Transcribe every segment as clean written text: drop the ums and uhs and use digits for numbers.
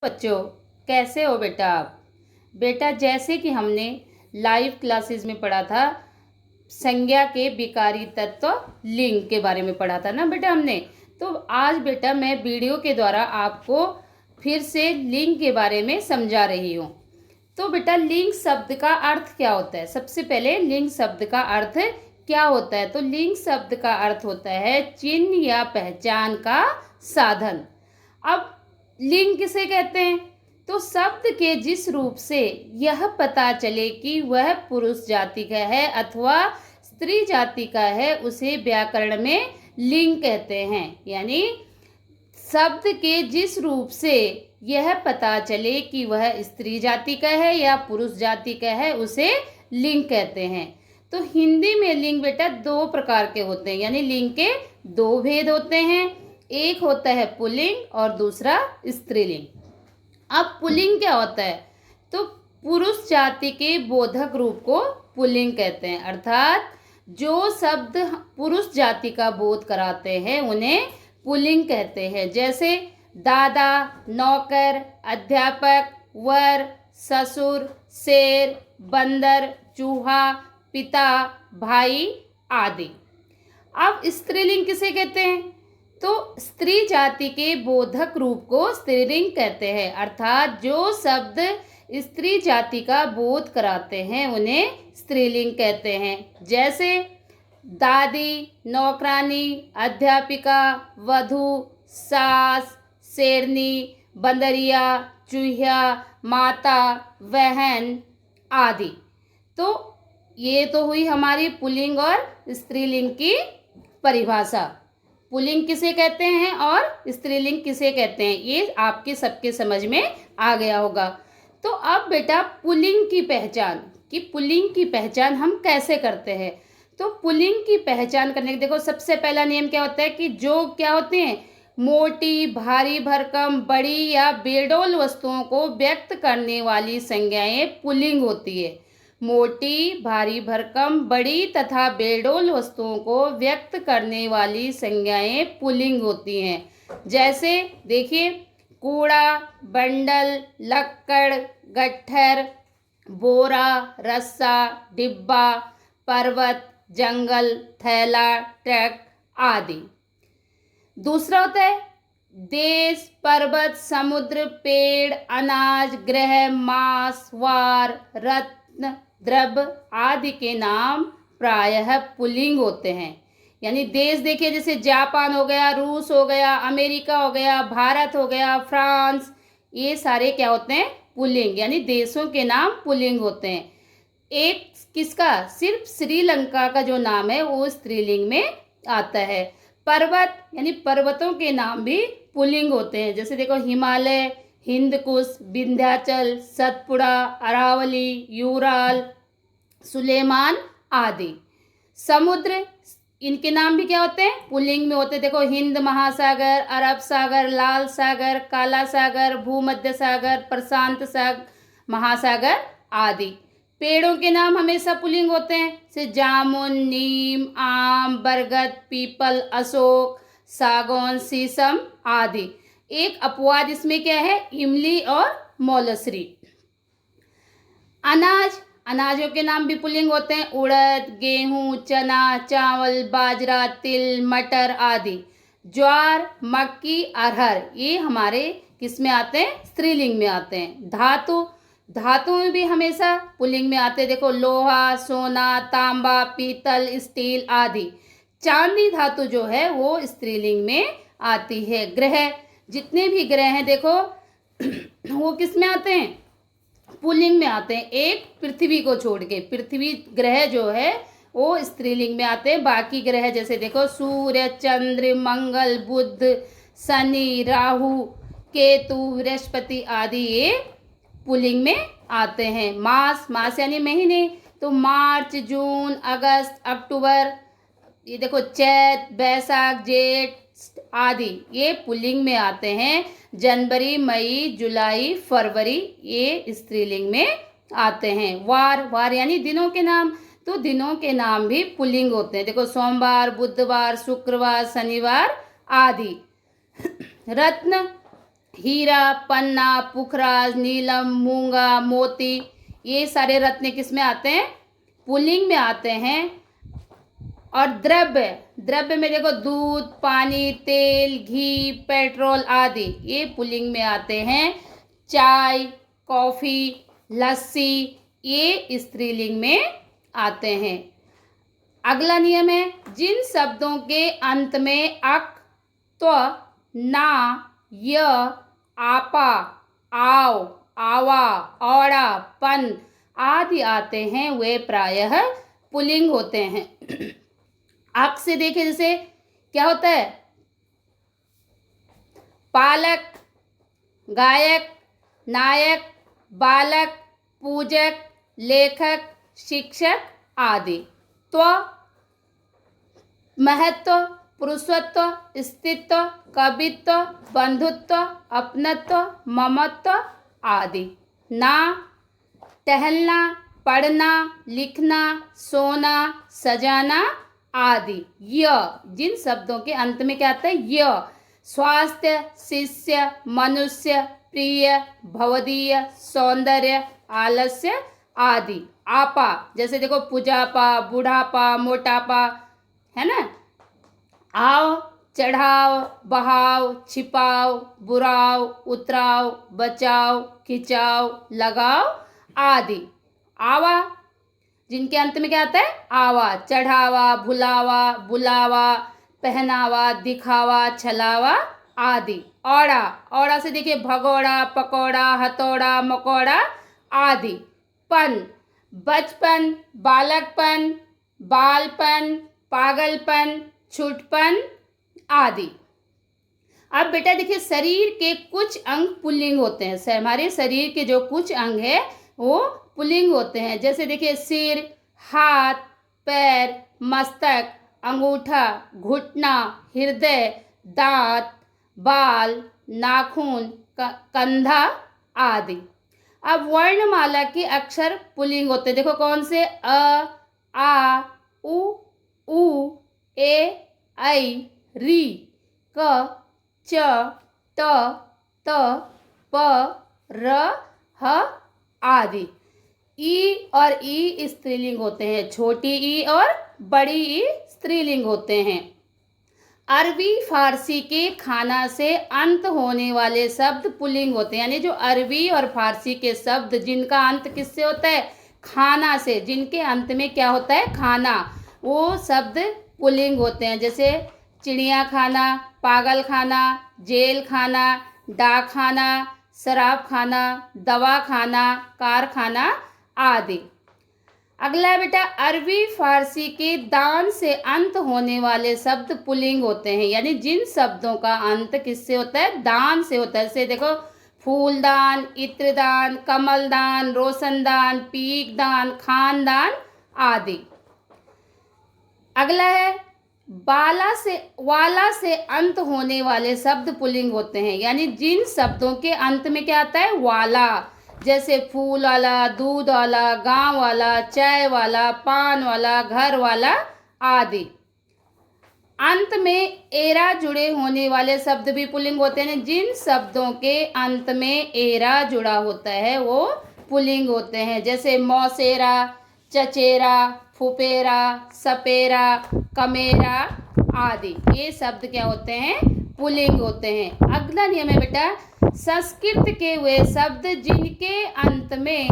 बच्चों, कैसे हो बेटा आप? बेटा, जैसे कि हमने लाइव क्लासेस में पढ़ा था, संज्ञा के विकारी तत्व लिंग के बारे में पढ़ा था ना बेटा हमने। तो आज बेटा मैं वीडियो के द्वारा आपको फिर से लिंग के बारे में समझा रही हूँ। तो बेटा, लिंग शब्द का अर्थ क्या होता है? सबसे पहले लिंग शब्द का अर्थ क्या होता है? तो लिंग शब्द का अर्थ होता है चिन्ह या पहचान का साधन। अब लिंग किसे कहते हैं? तो शब्द के जिस रूप से यह पता चले कि वह पुरुष जाति का है अथवा स्त्री जाति का है, उसे व्याकरण में लिंग कहते हैं। यानी शब्द के जिस रूप से यह पता चले कि वह स्त्री जाति का है या पुरुष जाति का है, उसे लिंग कहते हैं। तो हिंदी में लिंग बेटा दो प्रकार के होते हैं, यानी लिंग के दो भेद होते हैं। एक होता है पुल्लिंग और दूसरा स्त्रीलिंग। अब पुल्लिंग क्या होता है? तो पुरुष जाति के बोधक रूप को पुल्लिंग कहते हैं, अर्थात जो शब्द पुरुष जाति का बोध कराते हैं उन्हें पुल्लिंग कहते हैं। जैसे दादा, नौकर, अध्यापक, वर, ससुर, शेर, बंदर, चूहा, पिता, भाई आदि। अब स्त्रीलिंग किसे कहते हैं? तो स्त्री जाति के बोधक रूप को स्त्रीलिंग कहते हैं, अर्थात जो शब्द स्त्री जाति का बोध कराते हैं उन्हें स्त्रीलिंग कहते हैं। जैसे दादी, नौकरानी, अध्यापिका, वधू, सास, शेरनी, बंदरिया, चूहिया, माता, बहन आदि। तो ये तो हुई हमारी पुल्लिंग और स्त्रीलिंग की परिभाषा। पुल्लिंग किसे कहते हैं और स्त्रीलिंग किसे कहते हैं, ये आपके सबके समझ में आ गया होगा। तो अब बेटा पुल्लिंग की पहचान, कि पुल्लिंग की पहचान हम कैसे करते हैं। तो पुल्लिंग की पहचान करने के देखो सबसे पहला नियम क्या होता है कि जो क्या होते हैं, मोटी, भारी भरकम, बड़ी या बेडौल वस्तुओं को व्यक्त करने वाली संज्ञाएं पुल्लिंग होती है। मोटी, भारी भरकम, बड़ी तथा बेडौल वस्तुओं को व्यक्त करने वाली संज्ञाएं पुल्लिंग होती हैं। जैसे देखिए, कूड़ा, बंडल, लक्कड़, गट्ठर, बोरा, रस्सा, डिब्बा, पर्वत, जंगल, थैला, ट्रक आदि। दूसरा होता है देश, पर्वत, समुद्र, पेड़, अनाज, ग्रह, मांस, वार, रत्न, द्रव्य आदि के नाम प्रायः पुल्लिंग होते हैं। यानी देश देखिए, जैसे जापान हो गया, रूस हो गया, अमेरिका हो गया, भारत हो गया, फ्रांस, ये सारे क्या होते हैं? पुल्लिंग, यानी देशों के नाम पुल्लिंग होते हैं। एक किसका? सिर्फ श्रीलंका का जो नाम है वो स्त्रीलिंग में आता है। पर्वत यानी पर्वतों के नाम भी पुल्लिंग होते हैं। जैसे देखो, हिमालय, हिंदकुश, विंध्याचल, सतपुड़ा, अरावली, यूराल, सुलेमान आदि। समुद्र, इनके नाम भी क्या होते हैं? पुल्लिंग में होते हैं। देखो, हिंद महासागर, अरब सागर, लाल सागर, काला सागर, भूमध्य सागर, प्रशांत सागर, महासागर आदि। पेड़ों के नाम हमेशा पुल्लिंग होते हैं, जैसे जामुन, नीम, आम, बरगद, पीपल, अशोक, सागौन, शीशम आदि। एक अपवाद इसमें क्या है? इमली और मौलसरी। अनाज, अनाजों के नाम भी पुल्लिंग होते हैं, उड़द, गेहूं, चना, चावल, बाजरा, तिल, मटर आदि। ज्वार, मक्की, अरहर, ये हमारे किस में आते हैं? स्त्रीलिंग में आते हैं। धातु, धातु में भी हमेशा पुल्लिंग में आते हैं। देखो, लोहा, सोना, तांबा, पीतल, स्टील आदि। चांदी धातु जो है वो स्त्रीलिंग में आती है। ग्रह, जितने भी ग्रह हैं देखो वो किस में आते हैं? पुल्लिंग में आते हैं, एक पृथ्वी को छोड़ के। पृथ्वी ग्रह जो है वो स्त्रीलिंग में आते हैं। बाकी ग्रह जैसे देखो सूर्य, चंद्र, मंगल, बुध, शनि, राहु, केतु, बृहस्पति आदि ये पुल्लिंग में आते हैं। मास, मास यानी महीने, तो मार्च, जून, अगस्त, अक्टूबर, ये देखो चैत, बैसाख, जेठ आदि ये पुल्लिंग में आते हैं। जनवरी, मई, जुलाई, फरवरी ये स्त्रीलिंग में आते हैं। वार, वार यानी दिनों के नाम, तो दिनों के नाम भी पुल्लिंग होते हैं। देखो, सोमवार, बुधवार, शुक्रवार, शनिवार आदि। रत्न, हीरा, पन्ना, पुखराज, नीलम, मूंगा, मोती, ये सारे रत्न किस में आते हैं? पुल्लिंग में आते हैं। और द्रव्य, द्रव्य में देखो दूध, पानी, तेल, घी, पेट्रोल आदि ये पुल्लिंग में आते हैं। चाय, कॉफी, लस्सी ये स्त्रीलिंग में आते हैं। अगला नियम है, जिन शब्दों के अंत में अक, त्व, ना, य, आपा, आओ, आवा, औड़ा, पन आदि आते हैं वे प्रायः पुल्लिंग होते हैं। अक से देखें जैसे क्या होता है? पालक, गायक, नायक, बालक, पूजक, लेखक, शिक्षक आदि। त्व महत्व, पुरुषत्व, स्थित्व, कवित्व, बंधुत्व, अपनत्व, ममत्व आदि। ना टहलना, पढ़ना, लिखना, सोना, सजाना आदि। य जिन शब्दों के अंत में क्या आता है? य स्वास्थ्य, शिष्य, मनुष्य, प्रिय, भवदीय, सौंदर्य, आलस्य आदि। आपा जैसे देखो पुजापा, बुढ़ापा, मोटापा, है ना। आओ, चढ़ाओ, बहाओ, छिपाओ, बुराओ, उतराओ, बचाओ, खिंचाओ, लगाओ आदि। आवा जिनके अंत में क्या आता है? आवा, चढ़ावा, भुलावा, बुलावा, पहनावा, दिखावा, छलावा आदि। औड़ा, औड़ा से देखिए भगोड़ा, पकौड़ा, हथौड़ा, मकौड़ा आदि। पन बचपन, बालकपन, बालपन, पागलपन, छुटपन आदि। अब बेटा देखिए, शरीर के कुछ अंग पुल्लिंग होते हैं। हमारे शरीर के जो कुछ अंग है वो पुल्लिंग होते हैं। जैसे देखिए सिर, हाथ, पैर, मस्तक, अंगूठा, घुटना, हृदय, दांत, बाल, नाखून, कंधा आदि। अब वर्णमाला के अक्षर पुल्लिंग होते हैं। देखो कौन से? अ, आ, उ, ए, ऐ, री, क, च, त, प, र, ह आदि। ई और ई स्त्रीलिंग होते हैं। छोटी ई और बड़ी ई स्त्रीलिंग होते हैं। अरबी फारसी के खाना से अंत होने वाले शब्द पुल्लिंग होते हैं। यानी जो अरबी और फारसी के शब्द जिनका अंत किससे होता है? खाना से, जिनके अंत में क्या होता है? खाना, वो शब्द पुल्लिंग होते हैं। जैसे चिड़िया खाना, पागल खाना, जेल खाना, डाक खाना, शराब खाना, दवा खाना, कारखाना आदि। अगला है बेटा, अरबी फारसी के दान से अंत होने वाले शब्द पुल्लिंग होते हैं। यानी जिन शब्दों का अंत किससे होता है? दान से होता है। जैसे देखो फूलदान, इत्रदान, कमलदान, रोशनदान, पीकदान, खानदान आदि। अगला है, वाला से अंत होने वाले शब्द पुल्लिंग होते हैं। यानी जिन शब्दों के अंत में क्या आता है? वाला। जैसे फूल वाला, दूध वाला, गांव वाला, चाय वाला, पान वाला, घर वाला आदि। अंत में एरा जुड़े होने वाले शब्द भी पुल्लिंग होते हैं। जिन शब्दों के अंत में एरा जुड़ा होता है वो पुल्लिंग होते हैं। जैसे मौसेरा, चचेरा, फुपेरा, सपेरा, कमेरा आदि। ये शब्द क्या होते हैं? पुल्लिंग होते हैं। अगला नियम है बेटा, संस्कृत के वे शब्द जिनके अंत में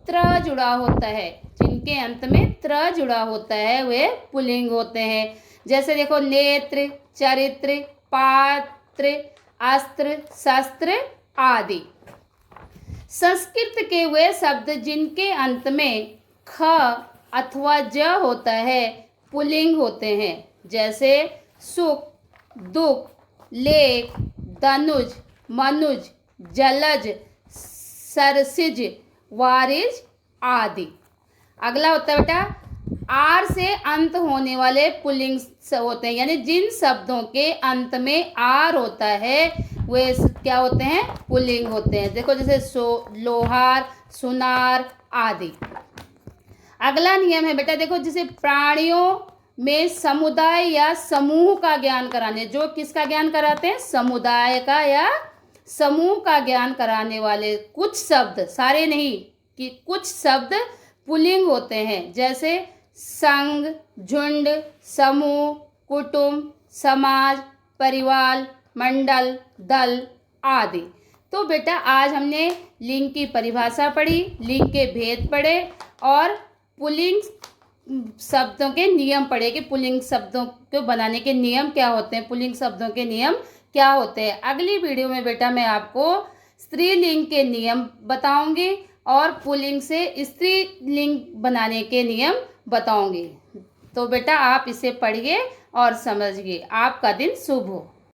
त्र जुड़ा होता है, जिनके अंत में त्र जुड़ा होता है वे पुल्लिंग होते हैं। जैसे देखो नेत्र, चरित्र, पात्र, अस्त्र, शस्त्र आदि। संस्कृत के वे शब्द जिनके अंत में ख अथवा ज होता है पुल्लिंग होते हैं। जैसे सुख, दुख, लेख, दनुज, मनुज, जलज, सरसिज, वारिज आदि। अगला होता है बेटा, आर से अंत होने वाले पुल्लिंग होते हैं। यानी जिन शब्दों के अंत में आर होता है वे क्या होते हैं? पुल्लिंग होते हैं। देखो जैसे लोहार, सुनार आदि। अगला नियम है बेटा, देखो जैसे प्राणियों में समुदाय या समूह का ज्ञान कराने, जो किसका ज्ञान कराते हैं? समुदाय का या समूह का ज्ञान कराने वाले कुछ शब्द, सारे नहीं कि कुछ शब्द पुल्लिंग होते हैं, जैसे संघ, झुंड, समूह, कुटुंब, समाज, परिवार, मंडल, दल आदि। तो बेटा आज हमने लिंग की परिभाषा पढ़ी, लिंग के भेद पढ़े और पुल्लिंग शब्दों के नियम पढ़े कि पुल्लिंग शब्दों को बनाने के नियम क्या होते हैं, पुल्लिंग शब्दों के नियम क्या होते हैं। अगली वीडियो में बेटा मैं आपको स्त्रीलिंग के नियम बताऊंगी और पुल्लिंग से स्त्रीलिंग बनाने के नियम बताऊंगी। तो बेटा आप इसे पढ़िए और समझिए। आपका दिन शुभ हो।